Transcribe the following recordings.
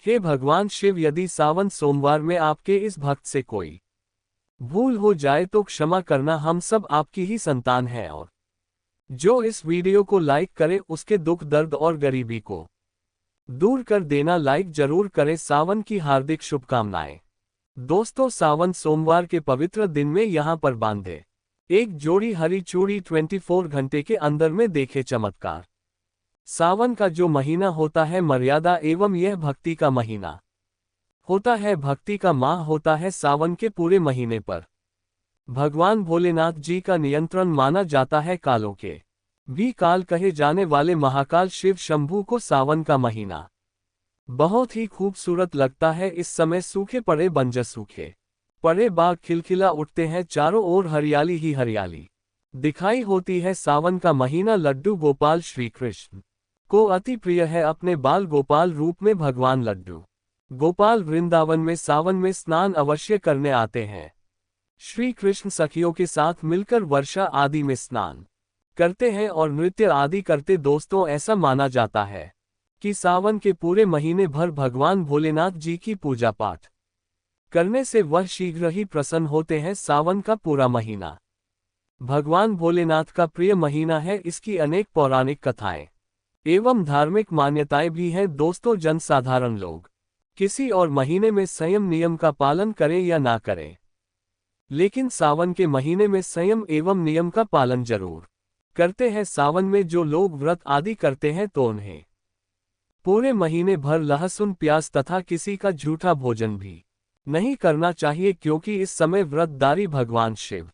हे भगवान शिव, यदि सावन सोमवार में आपके इस भक्त से कोई भूल हो जाए तो क्षमा करना, हम सब आपकी ही संतान हैं। और जो इस वीडियो को लाइक करे उसके दुख दर्द और गरीबी को दूर कर देना। लाइक जरूर करें। सावन की हार्दिक शुभकामनाएं। दोस्तों, सावन सोमवार के पवित्र दिन में यहां पर बांधे एक जोड़ी हरी चूड़ी 24 घंटे के अंदर में देखे चमत्कार। सावन का जो महीना होता है मर्यादा एवं यह भक्ति का महीना होता है, भक्ति का माह होता है। सावन के पूरे महीने पर भगवान भोलेनाथ जी का नियंत्रण माना जाता है। कालों के भी काल कहे जाने वाले महाकाल शिव शंभू को सावन का महीना बहुत ही खूबसूरत लगता है। इस समय सूखे पड़े बंजर सूखे पड़े बाग खिलखिला उठते हैं, चारों ओर हरियाली ही हरियाली दिखाई होती है। सावन का महीना लड्डू गोपाल श्री कृष्ण को अति प्रिय है। अपने बाल गोपाल रूप में भगवान लड्डू गोपाल वृंदावन में सावन में स्नान अवश्य करने आते हैं। श्री कृष्ण सखियों के साथ मिलकर वर्षा आदि में स्नान करते हैं और नृत्य आदि करते। दोस्तों, ऐसा माना जाता है कि सावन के पूरे महीने भर भगवान भोलेनाथ जी की पूजा पाठ करने से वह शीघ्र ही प्रसन्न होते हैं। सावन का पूरा महीना भगवान भोलेनाथ का प्रिय महीना है। इसकी अनेक पौराणिक कथाएं एवं धार्मिक मान्यताएं भी हैं। दोस्तों, जनसाधारण लोग किसी और महीने में संयम नियम का पालन करें या ना करें, लेकिन सावन के महीने में संयम एवं नियम का पालन जरूर करते हैं। सावन में जो लोग व्रत आदि करते हैं तो उन्हें पूरे महीने भर लहसुन प्याज तथा किसी का झूठा भोजन भी नहीं करना चाहिए, क्योंकि इस समय व्रतधारी भगवान शिव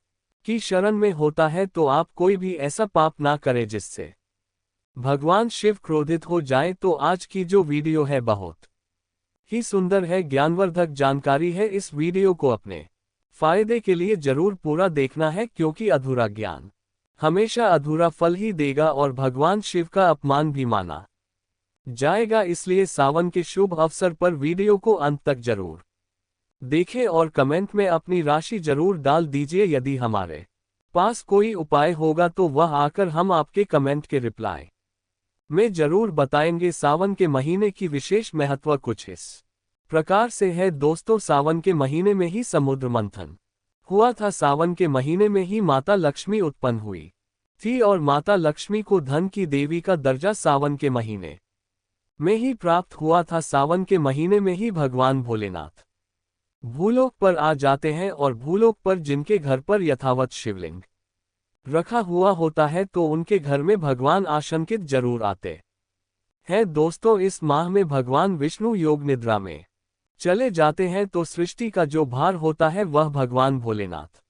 की शरण में होता है। तो आप कोई भी ऐसा पाप ना करें जिससे भगवान शिव क्रोधित हो जाए। तो आज की जो वीडियो है बहुत ही सुंदर है, ज्ञानवर्धक जानकारी है। इस वीडियो को अपने फायदे के लिए जरूर पूरा देखना है, क्योंकि अधूरा ज्ञान हमेशा अधूरा फल ही देगा और भगवान शिव का अपमान भी माना जाएगा। इसलिए सावन के शुभ अवसर पर वीडियो को अंत तक जरूर देखें और कमेंट में अपनी राशि जरूर डाल दीजिए। यदि हमारे पास कोई उपाय होगा तो वह आकर हम आपके कमेंट के रिप्लाई में जरूर बताएंगे। सावन के महीने की विशेष महत्व कुछ इस प्रकार से है। दोस्तों, सावन के महीने में ही समुद्र मंथन हुआ था। सावन के महीने में ही माता लक्ष्मी उत्पन्न हुई थी और माता लक्ष्मी को धन की देवी का दर्जा सावन के महीने में ही प्राप्त हुआ था। सावन के महीने में ही भगवान भोलेनाथ भूलोक पर आ जाते हैं और भूलोक पर जिनके घर पर यथावत शिवलिंग रखा हुआ होता है तो उनके घर में भगवान आशंकित जरूर आते हैं। दोस्तों, इस माह में भगवान विष्णु योग निद्रा में चले जाते हैं तो सृष्टि का जो भार होता है वह भगवान भोलेनाथ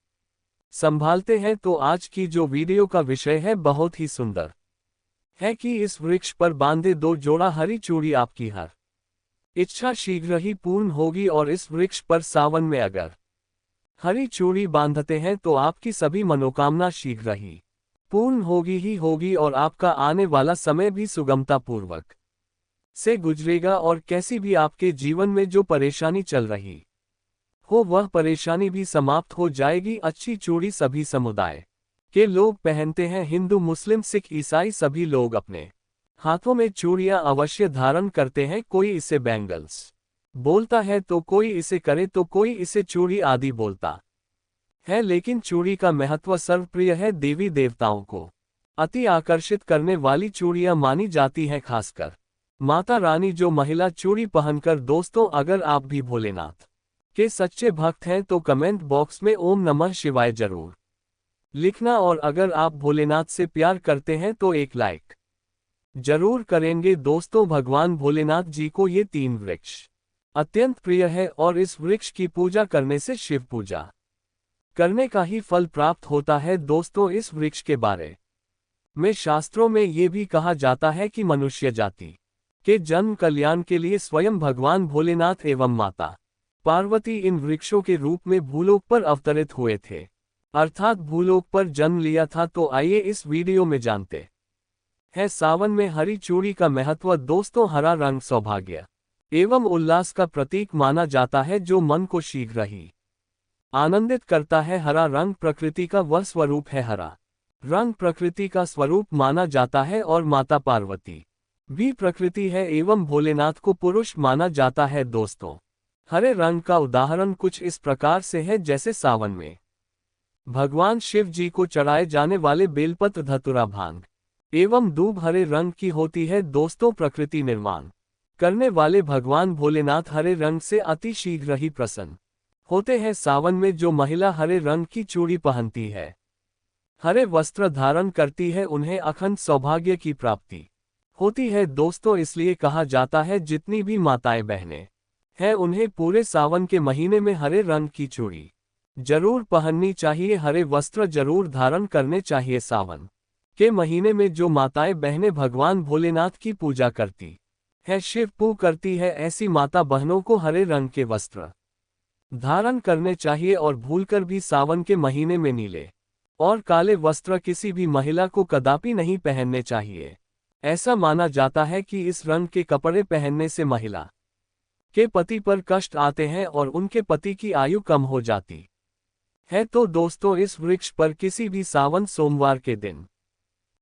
संभालते हैं। तो आज की जो वीडियो का विषय है बहुत ही सुंदर है कि इस वृक्ष पर बांधे 2 जोड़ा हरी चूड़ी आपकी हर इच्छा शीघ्र ही पूर्ण होगी। और इस वृक्ष पर सावन में अगर हरी चूड़ी बांधते हैं तो आपकी सभी मनोकामना शीघ्र ही पूर्ण होगी ही होगी और आपका आने वाला समय भी सुगमता पूर्वक से गुजरेगा। और कैसी भी आपके जीवन में जो परेशानी चल रही हो वह परेशानी भी समाप्त हो जाएगी। अच्छी चूड़ी सभी समुदाय के लोग पहनते हैं, हिंदू मुस्लिम सिख ईसाई सभी लोग अपने हाथों में चूड़ियां अवश्य धारण करते हैं। कोई इसे बैंगल्स बोलता है तो कोई इसे करे तो कोई इसे चूड़ी आदि बोलता है, लेकिन चूड़ी का महत्व सर्वप्रिय है। देवी देवताओं को अति आकर्षित करने वाली चूड़ियां मानी जाती हैं, खासकर माता रानी जो महिला चूड़ी पहनकर। दोस्तों, अगर आप भी भोलेनाथ के सच्चे भक्त हैं तो कमेंट बॉक्स में ओम नमः शिवाय जरूर लिखना। और अगर आप भोलेनाथ से प्यार करते हैं तो एक लाइक जरूर करेंगे। दोस्तों, भगवान भोलेनाथ जी को ये 3 वृक्ष अत्यंत प्रिय है और इस वृक्ष की पूजा करने से शिव पूजा करने का ही फल प्राप्त होता है। दोस्तों, इस वृक्ष के बारे में शास्त्रों में ये भी कहा जाता है कि मनुष्य जाति के जन्म कल्याण के लिए स्वयं भगवान भोलेनाथ एवं माता पार्वती इन वृक्षों के रूप में भूलोक पर अवतरित हुए थे, अर्थात भूलोक पर जन्म लिया था। तो आइए इस वीडियो में जानते हैं सावन में हरी चूड़ी का महत्व। दोस्तों, हरा रंग सौभाग्य एवं उल्लास का प्रतीक माना जाता है, जो मन को शीघ्र ही आनंदित करता है। हरा रंग प्रकृति का वह स्वरूप है। हरा रंग प्रकृति का स्वरूप माना जाता है और माता पार्वती भी प्रकृति है एवं भोलेनाथ को पुरुष माना जाता है दोस्तों। हरे रंग का उदाहरण कुछ इस प्रकार से है जैसे सावन में भगवान शिव जी को चढ़ाए जाने वाले बेलपत्र धतूरा भांग एवं दूब हरे रंग की होती है दोस्तों। प्रकृति निर्माण करने वाले भगवान भोलेनाथ हरे रंग से अति शीघ्र ही प्रसन्न होते हैं। सावन में जो महिला हरे रंग की चूड़ी पहनती है, हरे वस्त्र धारण करती है, उन्हें अखंड सौभाग्य की प्राप्ति होती है दोस्तों। इसलिए कहा जाता है जितनी भी माताएं बहनें हैं उन्हें पूरे सावन के महीने में हरे रंग की चूड़ी जरूर पहननी चाहिए, हरे वस्त्र जरूर धारण करने चाहिए। सावन के महीने में जो माताएं बहनें भगवान भोलेनाथ की पूजा करती है, शिव पूजा करती है, ऐसी माता बहनों को हरे रंग के वस्त्र धारण करने चाहिए और भूलकर भी सावन के महीने में नीले और काले वस्त्र किसी भी महिला को कदापि नहीं पहनने चाहिए। ऐसा माना जाता है कि इस रंग के कपड़े पहनने से महिला के पति पर कष्ट आते हैं और उनके पति की आयु कम हो जाती है। तो दोस्तों इस वृक्ष पर किसी भी सावन सोमवार के दिन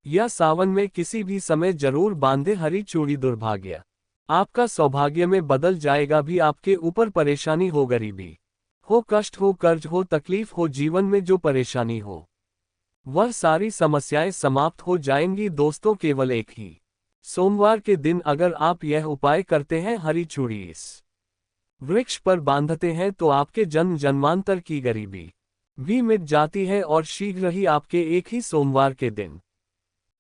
या सावन में किसी भी समय जरूर बांधे हरी चूड़ी। दुर्भाग्य आपका सौभाग्य में बदल जाएगा। भी आपके ऊपर परेशानी हो, गरीबी हो, कष्ट हो, कर्ज हो, तकलीफ हो, जीवन में जो परेशानी हो वह सारी समस्याएं समाप्त हो जाएंगी दोस्तों। केवल एक ही सोमवार के दिन अगर आप यह उपाय करते हैं, हरी चूड़ी इस वृक्ष पर बांधते हैं, तो आपके जन्म जन्मांतर की गरीबी भी मिट जाती है और शीघ्र ही आपके एक ही सोमवार के दिन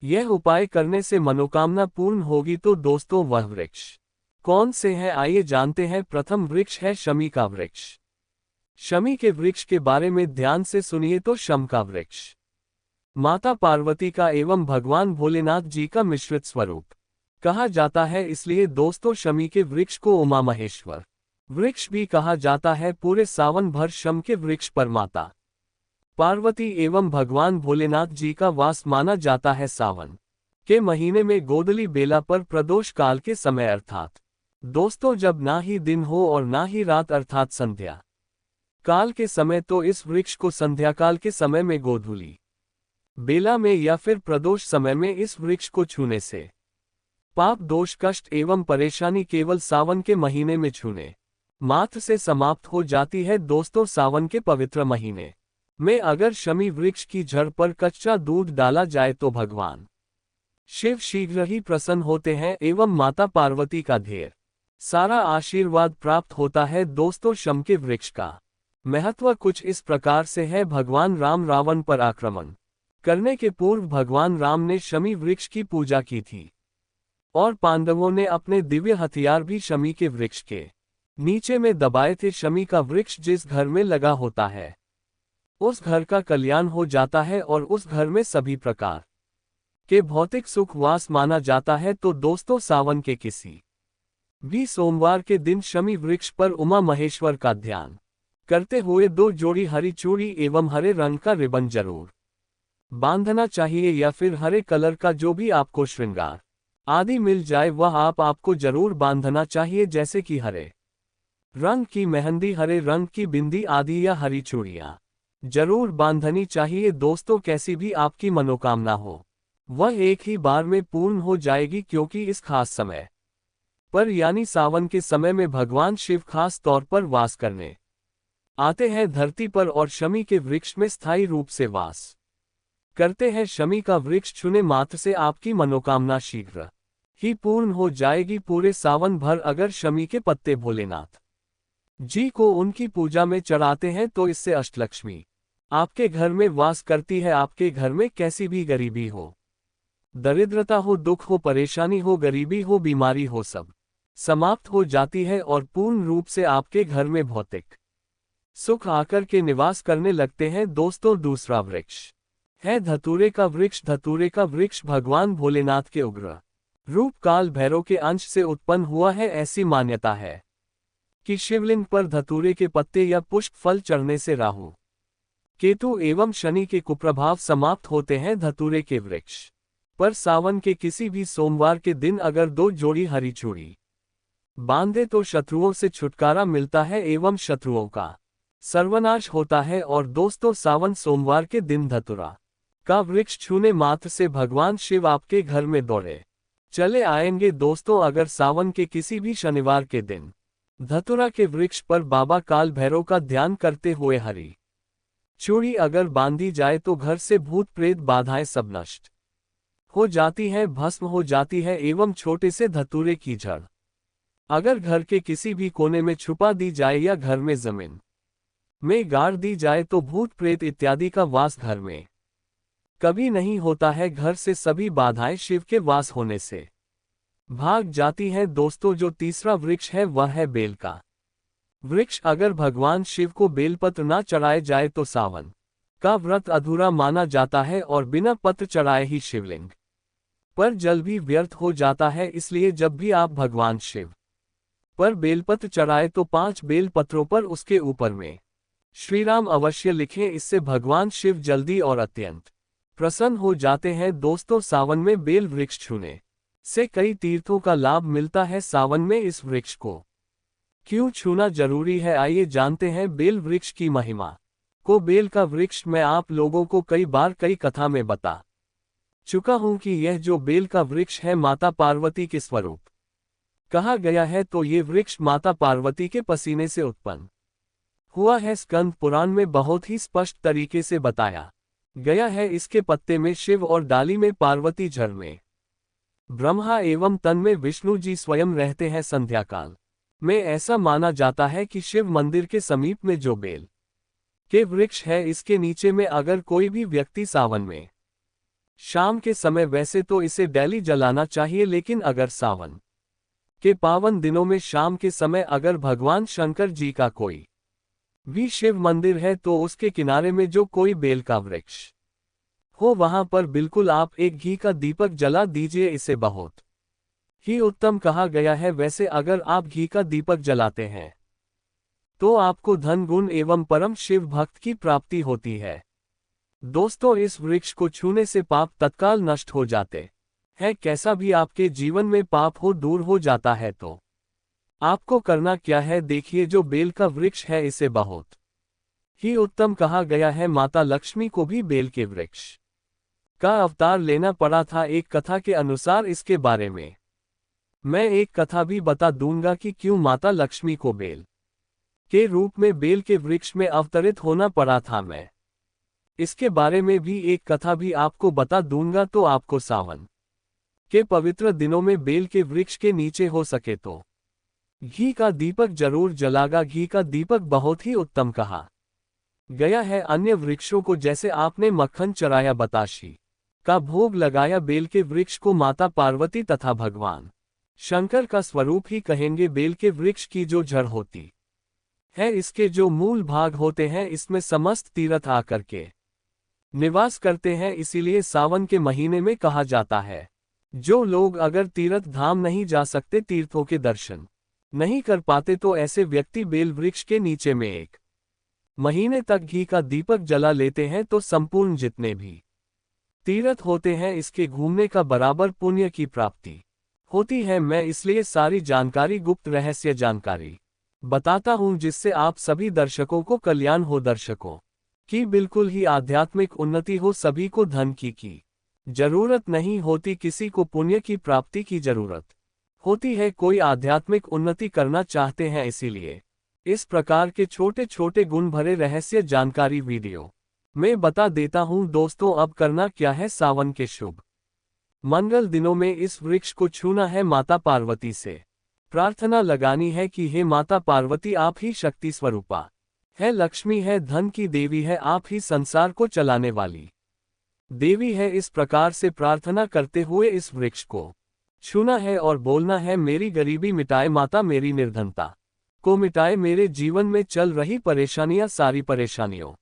यह उपाय करने से मनोकामना पूर्ण होगी। तो दोस्तों वह वृक्ष कौन से है, आइए जानते हैं। प्रथम वृक्ष है शमी का वृक्ष। शमी के वृक्ष के बारे में ध्यान से सुनिए तो शम का वृक्ष माता पार्वती का एवं भगवान भोलेनाथ जी का मिश्रित स्वरूप कहा जाता है। इसलिए दोस्तों शमी के वृक्ष को उमा महेश्वर वृक्ष भी कहा जाता है। पूरे सावन भर शम के वृक्ष पर माता पार्वती एवं भगवान भोलेनाथ जी का वास माना जाता है। सावन के महीने में गोदली बेला पर प्रदोष काल के समय अर्थात दोस्तों जब ना ही दिन हो और ना ही रात अर्थात संध्या काल के समय, तो इस वृक्ष को संध्या काल के समय में गोधूली बेला में या फिर प्रदोष समय में इस वृक्ष को छूने से पाप दोष कष्ट एवं परेशानी केवल सावन के महीने में छूने मात्र से समाप्त हो जाती है। दोस्तों सावन के पवित्र महीने में अगर शमी वृक्ष की जड़ पर कच्चा दूध डाला जाए तो भगवान शिव शीघ्र ही प्रसन्न होते हैं एवं माता पार्वती का ढेर सारा आशीर्वाद प्राप्त होता है। दोस्तों शम के वृक्ष का महत्व कुछ इस प्रकार से है। भगवान राम रावण पर आक्रमण करने के पूर्व भगवान राम ने शमी वृक्ष की पूजा की थी और पांडवों ने अपने दिव्य हथियार भी शमी के वृक्ष के नीचे में दबाए थे। शमी का वृक्ष जिस घर में लगा होता है उस घर का कल्याण हो जाता है और उस घर में सभी प्रकार के भौतिक सुख वास माना जाता है। तो दोस्तों सावन के किसी भी सोमवार के दिन शमी वृक्ष पर उमा महेश्वर का ध्यान करते हुए 2 जोड़ी हरी चूड़ी एवं हरे रंग का रिबन जरूर बांधना चाहिए या फिर हरे कलर का जो भी आपको श्रृंगार आदि मिल जाए वह आपको जरूर बांधना चाहिए, जैसे कि हरे रंग की मेहंदी, हरे रंग की बिंदी आदि या हरी चूड़ियां जरूर बांधनी चाहिए। दोस्तों कैसी भी आपकी मनोकामना हो वह एक ही बार में पूर्ण हो जाएगी, क्योंकि इस खास समय पर यानी सावन के समय में भगवान शिव खास तौर पर वास करने आते हैं धरती पर और शमी के वृक्ष में स्थायी रूप से वास करते हैं। शमी का वृक्ष छूने मात्र से आपकी मनोकामना शीघ्र ही पूर्ण हो जाएगी। पूरे सावन भर अगर शमी के पत्ते भोलेनाथ जी को उनकी पूजा में चढ़ाते हैं तो इससे अष्टलक्ष्मी आपके घर में वास करती है। आपके घर में कैसी भी गरीबी हो, दरिद्रता हो, दुख हो, परेशानी हो, गरीबी हो, बीमारी हो, सब समाप्त हो जाती है और पूर्ण रूप से आपके घर में भौतिक सुख आकर के निवास करने लगते हैं। दोस्तों दूसरा वृक्ष है धतूरे का वृक्ष। धतूरे का वृक्ष भगवान भोलेनाथ के उग्र रूप काल भैरव के अंश से उत्पन्न हुआ है। ऐसी मान्यता है कि शिवलिंग पर धतूरे के पत्ते या पुष्प फल चढ़ने से राहु केतु एवं शनि के कुप्रभाव समाप्त होते हैं। धतूरे के वृक्ष पर सावन के किसी भी सोमवार के दिन अगर 2 जोड़ी हरी चूड़ी बांधे तो शत्रुओं से छुटकारा मिलता है एवं शत्रुओं का सर्वनाश होता है। और दोस्तों सावन सोमवार के दिन धतूरा का वृक्ष छूने मात्र से भगवान शिव आपके घर में दौड़े चले आएंगे दोस्तों अगर सावन के किसी भी शनिवार के दिन धतूरा के वृक्ष पर बाबा काल भैरव का ध्यान करते हुए हरी चूड़ी अगर बांधी जाए तो घर से भूत प्रेत बाधाएं सब नष्ट हो जाती हैं, भस्म हो जाती है। एवं छोटे से धतूरे की जड़ अगर घर के किसी भी कोने में छुपा दी जाए या घर में जमीन में गाड़ दी जाए तो भूत प्रेत इत्यादि का वास घर में कभी नहीं होता है। घर से सभी बाधाएं शिव के वास होने से भाग जाती हैं। दोस्तों जो तीसरा वृक्ष है वह है बेल का वृक्ष। अगर भगवान शिव को बेलपत्र ना चढ़ाए जाए तो सावन का व्रत अधूरा माना जाता है और बिना पत्र चढ़ाए ही शिवलिंग पर जल भी व्यर्थ हो जाता है। इसलिए जब भी आप भगवान शिव पर बेलपत्र चढ़ाए तो 5 बेलपत्रों पर उसके ऊपर में श्रीराम अवश्य लिखें। इससे भगवान शिव जल्दी और अत्यंत प्रसन्न हो जाते हैं। दोस्तों सावन में बेल वृक्ष छूने से कई तीर्थों का लाभ मिलता है। सावन में इस वृक्ष को क्यों छूना जरूरी है, आइए जानते हैं बेल वृक्ष की महिमा को। बेल का वृक्ष मैं आप लोगों को कई बार कई कथा में बता चुका हूं कि यह जो बेल का वृक्ष है माता पार्वती के स्वरूप कहा गया है। तो ये वृक्ष माता पार्वती के पसीने से उत्पन्न हुआ है। स्कंद पुराण में बहुत ही स्पष्ट तरीके से बताया गया है। इसके पत्ते में शिव और डाली में पार्वती, जड़ में ब्रह्मा एवं तन में विष्णु जी स्वयं रहते हैं। संध्याकाल में ऐसा माना जाता है कि शिव मंदिर के समीप में जो बेल के वृक्ष है इसके नीचे में अगर कोई भी व्यक्ति सावन में शाम के समय, वैसे तो इसे डेली जलाना चाहिए, लेकिन अगर सावन के पावन दिनों में शाम के समय अगर भगवान शंकर जी का कोई भी शिव मंदिर है तो उसके किनारे में जो कोई बेल का वृक्ष हो वहां पर बिल्कुल आप एक घी का दीपक जला दीजिए। इसे बहुत ही उत्तम कहा गया है। वैसे अगर आप घी का दीपक जलाते हैं तो आपको धन गुण एवं परम शिव भक्त की प्राप्ति होती है। दोस्तों इस वृक्ष को छूने से पाप तत्काल नष्ट हो जाते हैं। कैसा भी आपके जीवन में पाप हो दूर हो जाता है। तो आपको करना क्या है, देखिए जो बेल का वृक्ष है इसे बहुत ही उत्तम कहा गया है। माता लक्ष्मी को भी बेल के वृक्ष का अवतार लेना पड़ा था। एक कथा के अनुसार इसके बारे में मैं एक कथा भी बता दूंगा कि क्यों माता लक्ष्मी को बेल के रूप में बेल के वृक्ष में अवतरित होना पड़ा था। मैं इसके बारे में भी एक कथा भी आपको बता दूंगा। तो आपको सावन के पवित्र दिनों में बेल के वृक्ष के नीचे हो सके तो घी का दीपक जरूर जलागा। घी का दीपक बहुत ही उत्तम कहा गया है। अन्य वृक्षों को जैसे आपने मक्खन चराया, बताशी का भोग लगाया, बेल के वृक्ष को माता पार्वती तथा भगवान शंकर का स्वरूप ही कहेंगे। बेल के वृक्ष की जो जड़ होती है, इसके जो मूल भाग होते हैं, इसमें समस्त तीर्थ आकर के निवास करते हैं। इसीलिए सावन के महीने में कहा जाता है जो लोग अगर तीर्थ धाम नहीं जा सकते, तीर्थों के दर्शन नहीं कर पाते, तो ऐसे व्यक्ति बेल वृक्ष के नीचे में 1 महीने तक घी का दीपक जला लेते हैं तो संपूर्ण जितने भी तीर्थ होते हैं इसके घूमने का बराबर पुण्य की प्राप्ति होती है। मैं इसलिए सारी जानकारी, गुप्त रहस्य जानकारी बताता हूं जिससे आप सभी दर्शकों को कल्याण हो, दर्शकों की बिल्कुल ही आध्यात्मिक उन्नति हो। सभी को धन की जरूरत नहीं होती, किसी को पुण्य की प्राप्ति की जरूरत होती है। कोई आध्यात्मिक उन्नति करना चाहते हैं, इसीलिए इस प्रकार के छोटे छोटे गुण भरे रहस्य जानकारी वीडियो में बता देता हूं। दोस्तों अब करना क्या है, सावन के शुभ मंगल दिनों में इस वृक्ष को छूना है। माता पार्वती से प्रार्थना लगानी है कि हे माता पार्वती, आप ही शक्ति स्वरूपा है, लक्ष्मी है, धन की देवी है, आप ही संसार को चलाने वाली देवी है। इस प्रकार से प्रार्थना करते हुए इस वृक्ष को छूना है और बोलना है, मेरी गरीबी मिटाए माता, मेरी निर्धनता को मिटाए, मेरे जीवन में चल रही परेशानियां, सारी परेशानियों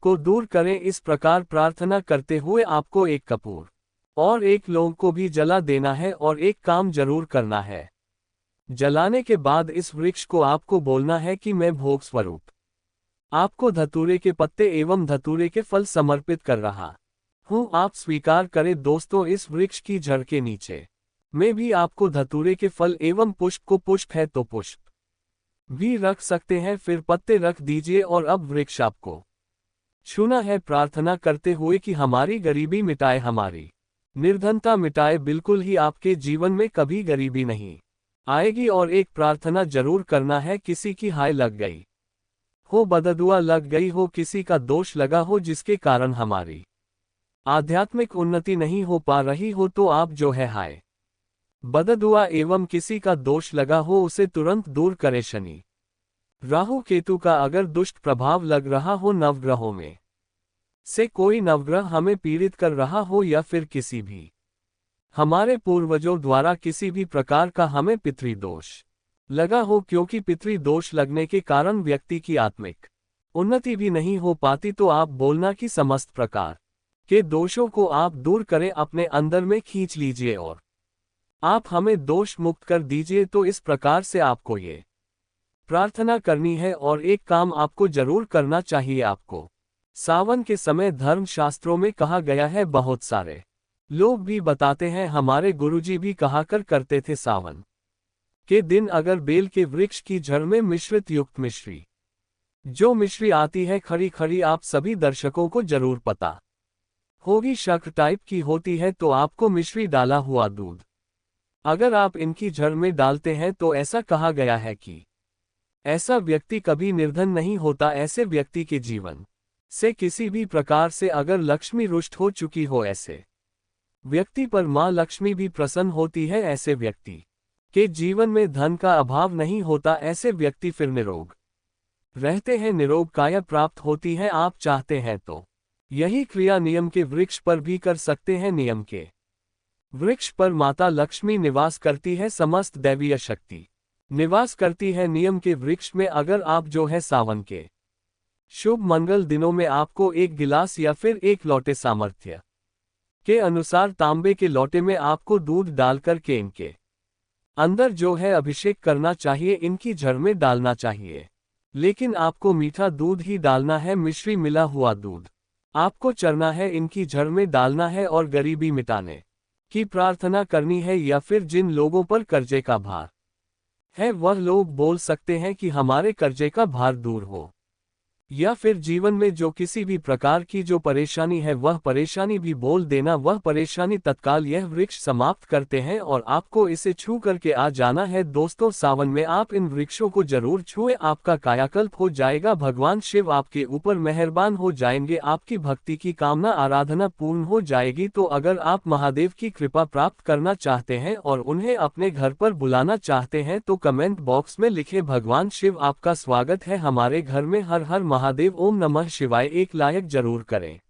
को दूर करें। इस प्रकार प्रार्थना करते हुए आपको 1 कपूर और 1 लौंग को भी जला देना है और एक काम जरूर करना है। जलाने के बाद इस वृक्ष को आपको बोलना है कि मैं भोग स्वरूप आपको धतूरे के पत्ते एवं धतूरे के फल समर्पित कर रहा हूं, आप स्वीकार करें। दोस्तों इस वृक्ष की जड़ के नीचे में भी आपको धतूरे के फल एवं पुष्प को, पुष्प है तो पुष्प भी रख सकते हैं, फिर पत्ते रख दीजिए। और अब वृक्ष आपको छूना है प्रार्थना करते हुए कि हमारी गरीबी मिटाए, हमारी निर्धनता मिटाए बिल्कुल ही आपके जीवन में कभी गरीबी नहीं आएगी। और एक प्रार्थना जरूर करना है, किसी की हाय लग गई हो, बददुआ लग गई हो, किसी का दोष लगा हो जिसके कारण हमारी आध्यात्मिक उन्नति नहीं हो पा रही हो, तो आप जो है हाय बददुआ एवं किसी का दोष लगा हो उसे तुरंत दूर करे। शनि राहु केतु का अगर दुष्ट प्रभाव लग रहा हो, नवग्रहों में से कोई नवग्रह हमें पीड़ित कर रहा हो, या फिर किसी भी हमारे पूर्वजों द्वारा किसी भी प्रकार का हमें पितृदोष लगा हो, क्योंकि पितृदोष लगने के कारण व्यक्ति की आत्मिक उन्नति भी नहीं हो पाती, तो आप बोलना कि समस्त प्रकार के दोषों को आप दूर करें, अपने अंदर में खींच लीजिए और आप हमें दोष मुक्त कर दीजिए। तो इस प्रकार से आपको ये प्रार्थना करनी है, और एक काम आपको जरूर करना चाहिए। आपको सावन के समय धर्म शास्त्रों में कहा गया है, बहुत सारे लोग भी बताते हैं, हमारे गुरुजी भी कहा करते थे, सावन के दिन अगर बेल के वृक्ष की जड़ में मिश्रित युक्त मिश्री, जो मिश्री आती है खड़ी खड़ी, आप सभी दर्शकों को जरूर पता होगी शक्कर टाइप की होती है, तो आपको मिश्री डाला हुआ दूध अगर आप इनकी जड़ में डालते हैं, तो ऐसा कहा गया है कि ऐसा व्यक्ति कभी निर्धन नहीं होता। ऐसे व्यक्ति के जीवन से किसी भी प्रकार से अगर लक्ष्मी रुष्ट हो चुकी हो, ऐसे व्यक्ति पर मां लक्ष्मी भी प्रसन्न होती है। ऐसे व्यक्ति के जीवन में धन का अभाव नहीं होता। ऐसे व्यक्ति फिर निरोग रहते हैं, निरोग काया प्राप्त होती है। आप चाहते हैं तो यही क्रिया नियम के वृक्ष पर भी कर सकते हैं। नियम के वृक्ष पर माता लक्ष्मी निवास करती है, समस्त दैवीय शक्ति निवास करती है। नियम के वृक्ष में अगर आप जो है सावन के शुभ मंगल दिनों में आपको एक गिलास या फिर एक लोटे सामर्थ्य के अनुसार तांबे के लोटे में आपको दूध डालकर के इनके अंदर जो है अभिषेक करना चाहिए, इनकी जड़ में डालना चाहिए। लेकिन आपको मीठा दूध ही डालना है, मिश्री मिला हुआ दूध आपको चरना है, इनकी जड़ में डालना है और गरीबी मिटाने की प्रार्थना करनी है। या फिर जिन लोगों पर कर्जे का भार है, वह लोग बोल सकते हैं कि हमारे कर्जे का भार दूर हो, या फिर जीवन में जो किसी भी प्रकार की जो परेशानी है, वह परेशानी भी बोल देना, वह परेशानी तत्काल यह वृक्ष समाप्त करते हैं और आपको इसे छू करके आ जाना है। दोस्तों, सावन में आप इन वृक्षों को जरूर छुएं, आपका कायाकल्प हो जाएगा, भगवान शिव आपके ऊपर मेहरबान हो जाएंगे, आपकी भक्ति की कामना आराधना पूर्ण हो जाएगी। तो अगर आप महादेव की कृपा प्राप्त करना चाहते हैं और उन्हें अपने घर पर बुलाना चाहते हैं, तो कमेंट बॉक्स में लिखे, भगवान शिव आपका स्वागत है हमारे घर में, हर हर महादेव, ओम नमः शिवाय एक लाइक जरूर करें।